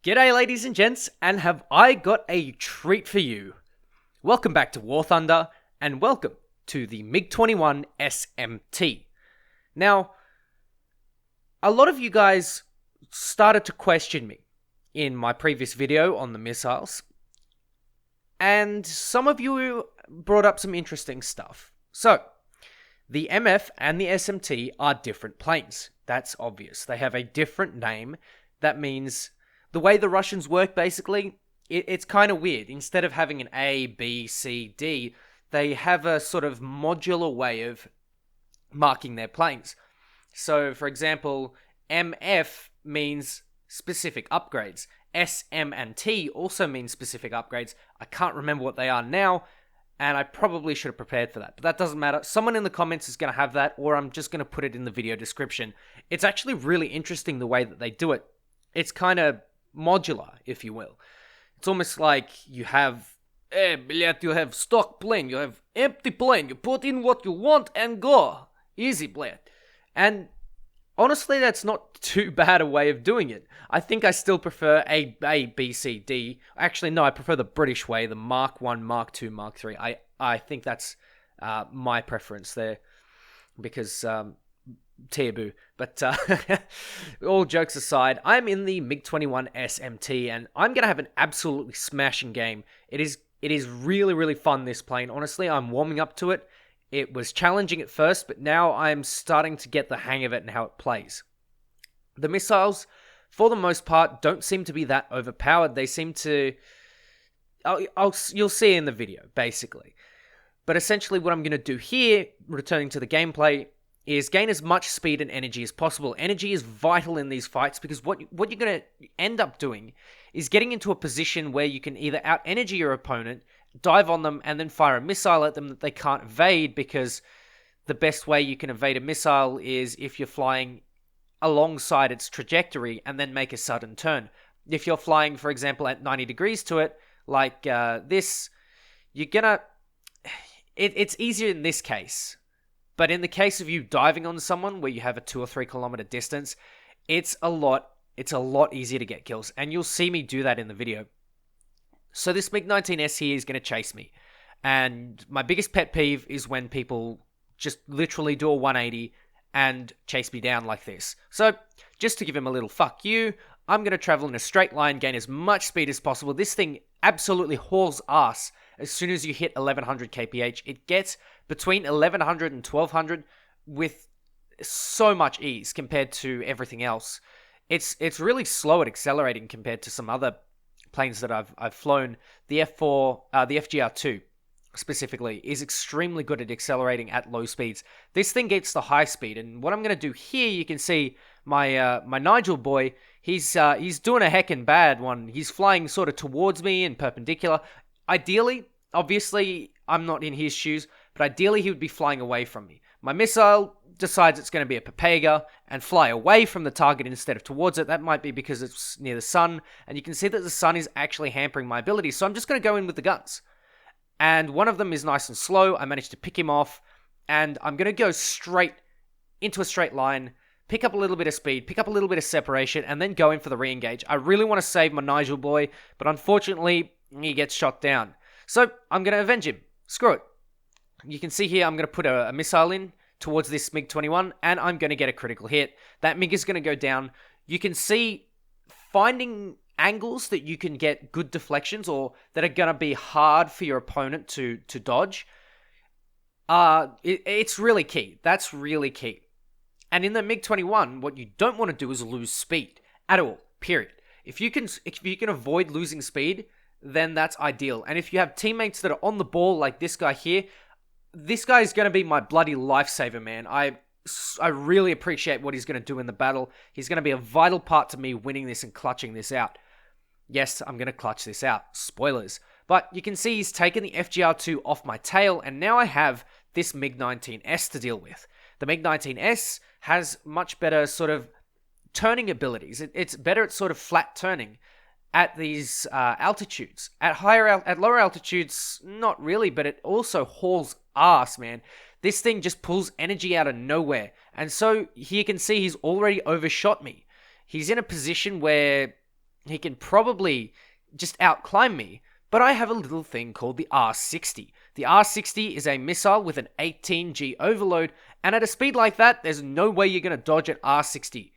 G'day ladies and gents, and have I got a treat for you. Welcome back to War Thunder, and welcome to the MiG-21 SMT. Now, a lot of you guys started to question me in my previous video on the missiles, and some of you brought up some interesting stuff. So, the MF and the SMT are different planes. That's obvious. They have a different name. That means the way the Russians work, basically, it's kind of weird. Instead of having an A, B, C, D, they have a sort of modular way of marking their planes. So, for example, MF means specific upgrades. S, M, and T also mean specific upgrades. I can't remember what they are now, and I probably should have prepared for that. But that doesn't matter. Someone in the comments is going to have that, or I'm just going to put it in the video description. It's actually really interesting the way that they do it. It's kind of modular, if you will. It's almost like you have, you have stock plane, you have empty plane, you put in what you want and go. Easy, blad. And honestly, that's not too bad a way of doing it. I think I still prefer A, B, C, D. Actually, no, I prefer the British way, the Mark 1, Mark 2, Mark 3. I think that's my preference there, because Teaboo. But all jokes aside, I'm in the MiG-21 SMT, and I'm going to have an absolutely smashing game. It is really, really fun, this plane. Honestly, I'm warming up to it. It was challenging at first, but now I'm starting to get the hang of it and how it plays. The missiles, for the most part, don't seem to be that overpowered. They seem to... you'll see in the video, basically. But essentially what I'm going to do here, returning to the gameplay, is gain as much speed and energy as possible. Energy is vital in these fights, because what you're going to end up doing is getting into a position where you can either out-energy your opponent, dive on them, and then fire a missile at them that they can't evade, because the best way you can evade a missile is if you're flying alongside its trajectory and then make a sudden turn. If you're flying, for example, at 90 degrees to it, like this, you're gonna... It's easier in this case. But in the case of you diving on someone where you have a 2 or 3 kilometer distance, it's a lot easier to get kills. And you'll see me do that in the video. So this MiG-19S here is going to chase me. And my biggest pet peeve is when people just literally do a 180 and chase me down like this. So just to give him a little fuck you, I'm going to travel in a straight line, gain as much speed as possible. This thing absolutely hauls ass as soon as you hit 1100 kph. It gets between 1100 and 1200 with so much ease compared to everything else. It's really slow at accelerating compared to some other planes that I've flown. The F4, the FGR2 specifically, is extremely good at accelerating at low speeds. This thing gets the high speed, and what I'm going to do here, you can see my Nigel boy, he's doing a heckin' bad one. He's flying sort of towards me in perpendicular. Ideally, obviously, I'm not in his shoes, but ideally he would be flying away from me. My missile decides it's going to be a Pepega and fly away from the target instead of towards it. That might be because it's near the sun, and you can see that the sun is actually hampering my ability, so I'm just going to go in with the guns. And one of them is nice and slow. I managed to pick him off, and I'm going to go straight into a straight line, pick up a little bit of speed, pick up a little bit of separation, and then go in for the re-engage. I really want to save my Nigel boy, but unfortunately, he gets shot down. So I'm going to avenge him. Screw it. You can see here I'm going to put a missile in towards this MiG-21, and I'm going to get a critical hit. That MiG is going to go down. You can see finding angles that you can get good deflections, or that are going to be hard for your opponent to dodge. It's really key. That's really key. And in the MiG-21, what you don't want to do is lose speed at all, period. If you can avoid losing speed, then that's ideal. And if you have teammates that are on the ball like this guy here, this guy is going to be my bloody lifesaver, man. I really appreciate what he's going to do in the battle. He's going to be a vital part to me winning this and clutching this out. Yes, I'm going to clutch this out. Spoilers. But you can see he's taken the FGR2 off my tail, and now I have this MiG-19S to deal with. The MiG-19S has much better sort of turning abilities. It's better at sort of flat turning at these altitudes. At lower altitudes, not really, but it also hauls ass, man. This thing just pulls energy out of nowhere. And so here you can see he's already overshot me. He's in a position where he can probably just outclimb me. But I have a little thing called the R60. The R60 is a missile with an 18G overload, and at a speed like that, there's no way you're going to dodge an R60.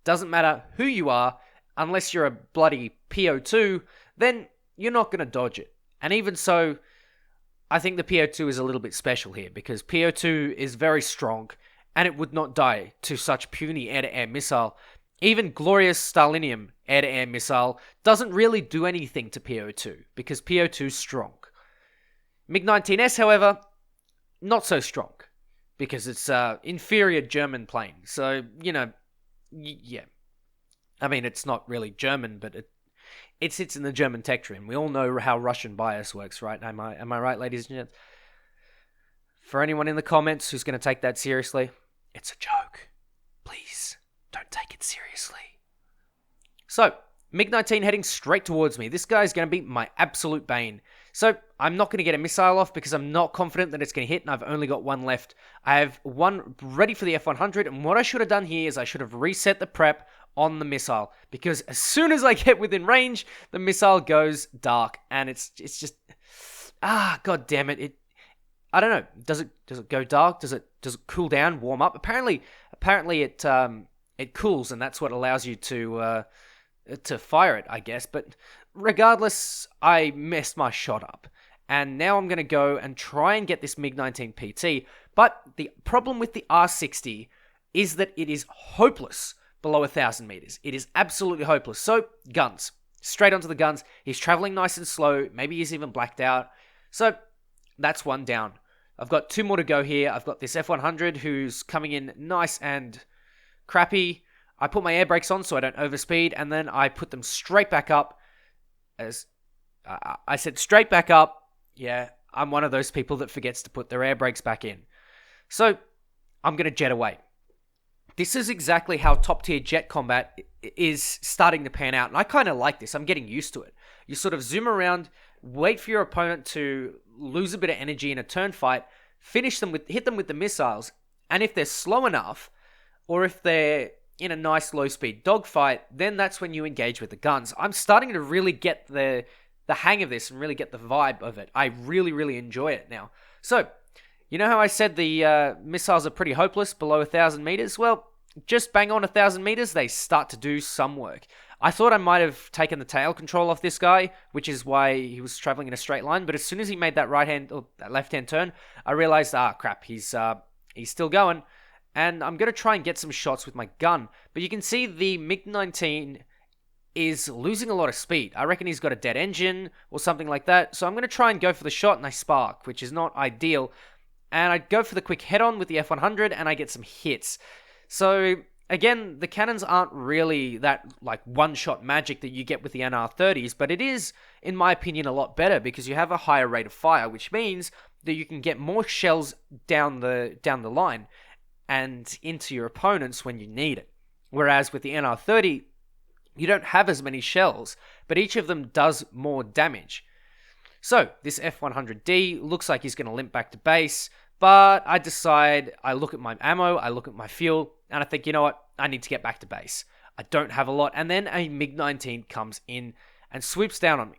Doesn't matter who you are, unless you're a bloody PO2, then you're not going to dodge it. And even so, I think the PO2 is a little bit special here, because PO2 is very strong, and it would not die to such puny air-to-air missile. Even glorious Stalinium air-to-air missile doesn't really do anything to PO2, because PO2 is strong. MiG-19s, however, not so strong, because it's inferior German plane. So, yeah. I mean, it's not really German, but it sits in the German tech tree. We all know how Russian bias works, right? Am I right, ladies and gents? For anyone in the comments who's going to take that seriously, it's a joke. Please, don't take it seriously. So, MiG-19 heading straight towards me. This guy's going to be my absolute bane. So, I'm not going to get a missile off because I'm not confident that it's going to hit, and I've only got one left. I have one ready for the F-100, and what I should have done here is I should have reset the prep on the missile, because as soon as I get within range, the missile goes dark, and it's just, god damn it. I don't know. Does it go dark? Does it cool down, warm up? Apparently it cools, and that's what allows you to fire it, I guess. But regardless, I messed my shot up, and now I'm going to go and try and get this MiG-19 PT. But the problem with the R60 is that it is hopeless below 1,000 meters. It is absolutely hopeless. So, guns. Straight onto the guns. He's traveling nice and slow. Maybe he's even blacked out. So, that's one down. I've got two more to go here. I've got this F-100 who's coming in nice and crappy. I put my air brakes on so I don't overspeed, and then I put them straight back up. As I said, straight back up. Yeah, I'm one of those people that forgets to put their air brakes back in. So, I'm going to jet away. This is exactly how top-tier jet combat is starting to pan out, and I kind of like this. I'm getting used to it. You sort of zoom around, wait for your opponent to lose a bit of energy in a turn fight, hit them with the missiles, and if they're slow enough, or if they're in a nice low-speed dogfight, then that's when you engage with the guns. I'm starting to really get the hang of this and really get the vibe of it. I really, really enjoy it now. So, you know how I said the missiles are pretty hopeless below 1,000 meters? Well, just bang on 1,000 meters, they start to do some work. I thought I might have taken the tail control off this guy, which is why he was traveling in a straight line. But as soon as he made that that left-hand turn, I realized, crap, he's still going. And I'm going to try and get some shots with my gun. But you can see the MiG-19 is losing a lot of speed. I reckon he's got a dead engine or something like that. So I'm going to try and go for the shot, and I spark, which is not ideal. And I go for the quick head-on with the F-100, and I get some hits. So, again, the cannons aren't really that, one-shot magic that you get with the NR-30s, but it is, in my opinion, a lot better because you have a higher rate of fire, which means that you can get more shells down the line and into your opponents when you need it. Whereas with the NR-30, you don't have as many shells, but each of them does more damage. So, this F-100D looks like he's going to limp back to base, but I decide, I look at my ammo, I look at my fuel, and I think, you know what, I need to get back to base. I don't have a lot, and then a MiG-19 comes in and swoops down on me.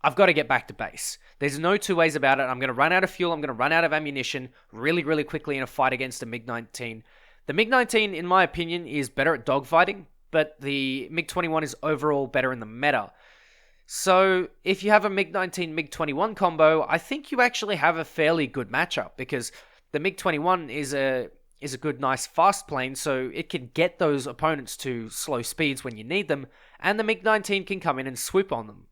I've got to get back to base. There's no two ways about it. I'm going to run out of fuel, I'm going to run out of ammunition really, really quickly in a fight against a MiG-19. The MiG-19, in my opinion, is better at dogfighting, but the MiG-21 is overall better in the meta. So, if you have a MiG-19, MiG-21 combo, I think you actually have a fairly good matchup, because the MiG-21 is a good, nice, fast plane, so it can get those opponents to slow speeds when you need them, and the MiG-19 can come in and swoop on them.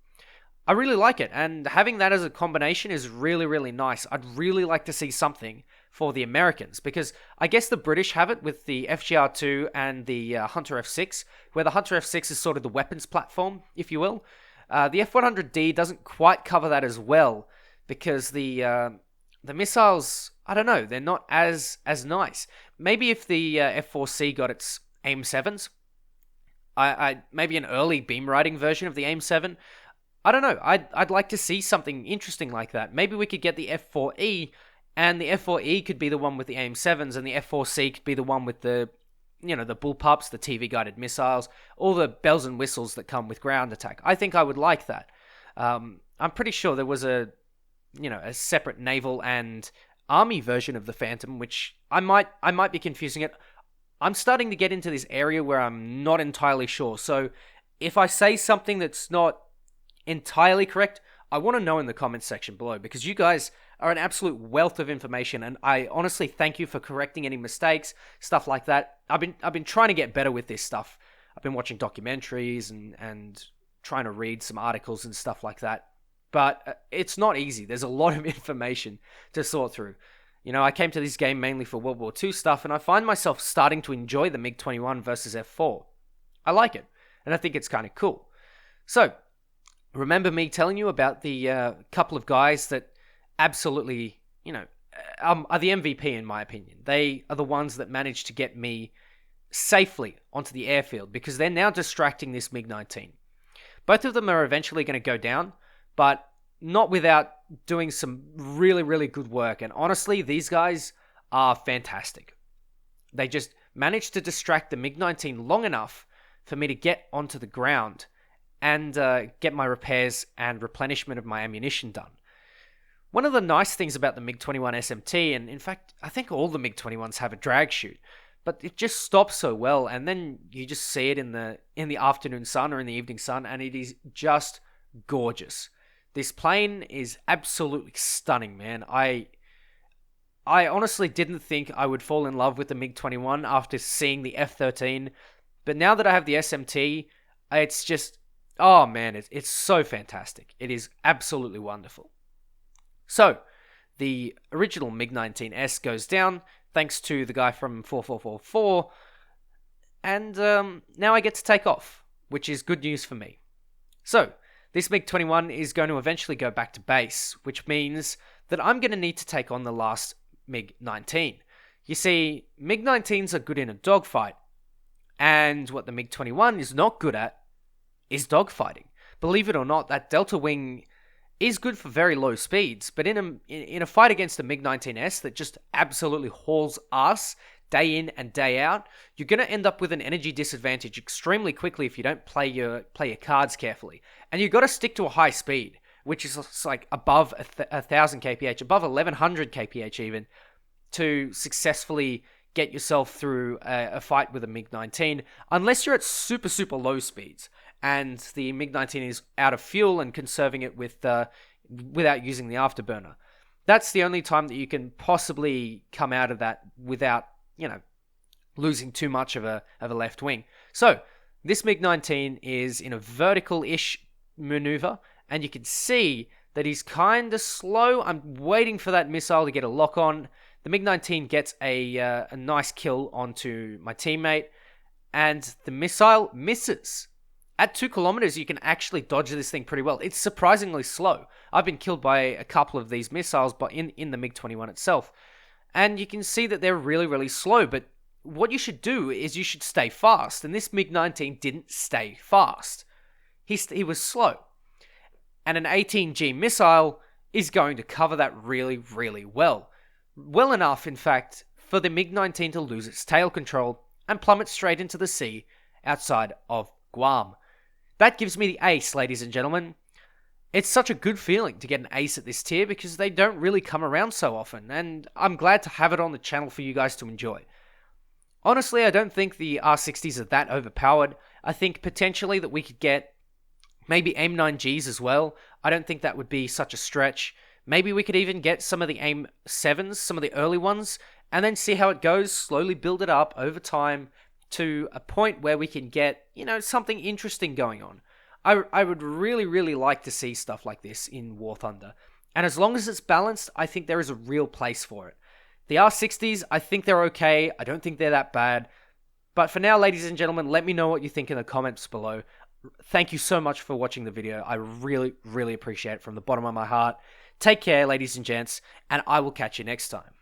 I really like it, and having that as a combination is really, really nice. I'd really like to see something for the Americans, because I guess the British have it with the FGR-2 and the Hunter F6, where the Hunter F6 is sort of the weapons platform, if you will. The F-100D doesn't quite cover that as well, because the missiles, I don't know, they're not as nice. Maybe if the F-4C got its AIM-7s, maybe an early beam riding version of the AIM-7, I don't know, I'd like to see something interesting like that. Maybe we could get the F-4E, and the F-4E could be the one with the AIM-7s, and the F-4C could be the one with the the bullpups, the TV-guided missiles, all the bells and whistles that come with ground attack. I think I would like that. I'm pretty sure there was a separate naval and army version of the Phantom, which I might be confusing it. I'm starting to get into this area where I'm not entirely sure. So if I say something that's not entirely correct, I want to know in the comments section below, because you guys are an absolute wealth of information, and I honestly thank you for correcting any mistakes, stuff like that. I've been trying to get better with this stuff. I've been watching documentaries and trying to read some articles and stuff like that. But it's not easy. There's a lot of information to sort through. I came to this game mainly for World War II stuff, and I find myself starting to enjoy the MiG-21 versus F4. I like it, and I think it's kind of cool. So, remember me telling you about the couple of guys that absolutely, are the MVP in my opinion. They are the ones that managed to get me safely onto the airfield, because they're now distracting this MiG-19. Both of them are eventually going to go down, but not without doing some really, really good work. And honestly, these guys are fantastic. They just managed to distract the MiG-19 long enough for me to get onto the ground and get my repairs and replenishment of my ammunition done. One of the nice things about the MiG-21 SMT, and in fact, I think all the MiG-21s have a drag chute, but it just stops so well, and then you just see it in the afternoon sun or in the evening sun, and it is just gorgeous. This plane is absolutely stunning, man. I honestly didn't think I would fall in love with the MiG-21 after seeing the F-13, but now that I have the SMT, it's just, oh man, it's so fantastic. It is absolutely wonderful. So, the original MiG-19S goes down, thanks to the guy from 4444, and now I get to take off, which is good news for me. So, this MiG-21 is going to eventually go back to base, which means that I'm going to need to take on the last MiG-19. You see, MiG-19s are good in a dogfight, and what the MiG-21 is not good at is dogfighting. Believe it or not, that delta wing is good for very low speeds, but in a fight against a MiG-19S that just absolutely hauls ass day in and day out, you're going to end up with an energy disadvantage extremely quickly if you don't play your cards carefully. And you've got to stick to a high speed, which is like above 1,000 kph, above 1,100 kph even, to successfully get yourself through a fight with a MiG-19, unless you're at super, super low speeds, and the MiG-19 is out of fuel and conserving it without using the afterburner. That's the only time that you can possibly come out of that without, losing too much of a left wing. So, this MiG-19 is in a vertical-ish maneuver, and you can see that he's kind of slow. I'm waiting for that missile to get a lock on. The MiG-19 gets a nice kill onto my teammate, and the missile misses. At 2 kilometers, you can actually dodge this thing pretty well. It's surprisingly slow. I've been killed by a couple of these missiles, but in the MiG-21 itself. And you can see that they're really, really slow, but what you should do is you should stay fast, and this MiG-19 didn't stay fast. He was slow. And an 18G missile is going to cover that really, really well. Well enough, in fact, for the MiG-19 to lose its tail control and plummet straight into the sea outside of Guam. That gives me the ace, ladies and gentlemen. It's such a good feeling to get an ace at this tier because they don't really come around so often, and I'm glad to have it on the channel for you guys to enjoy. Honestly, I don't think the R60s are that overpowered. I think potentially that we could get maybe AIM-9Gs as well. I don't think that would be such a stretch. Maybe we could even get some of the AIM-7s, some of the early ones, and then see how it goes, slowly build it up over time to a point where we can get, something interesting going on. I would really, really like to see stuff like this in War Thunder. And as long as it's balanced, I think there is a real place for it. The R60s, I think they're okay. I don't think they're that bad. But for now, ladies and gentlemen, let me know what you think in the comments below. Thank you so much for watching the video. I really, really appreciate it from the bottom of my heart. Take care, ladies and gents, and I will catch you next time.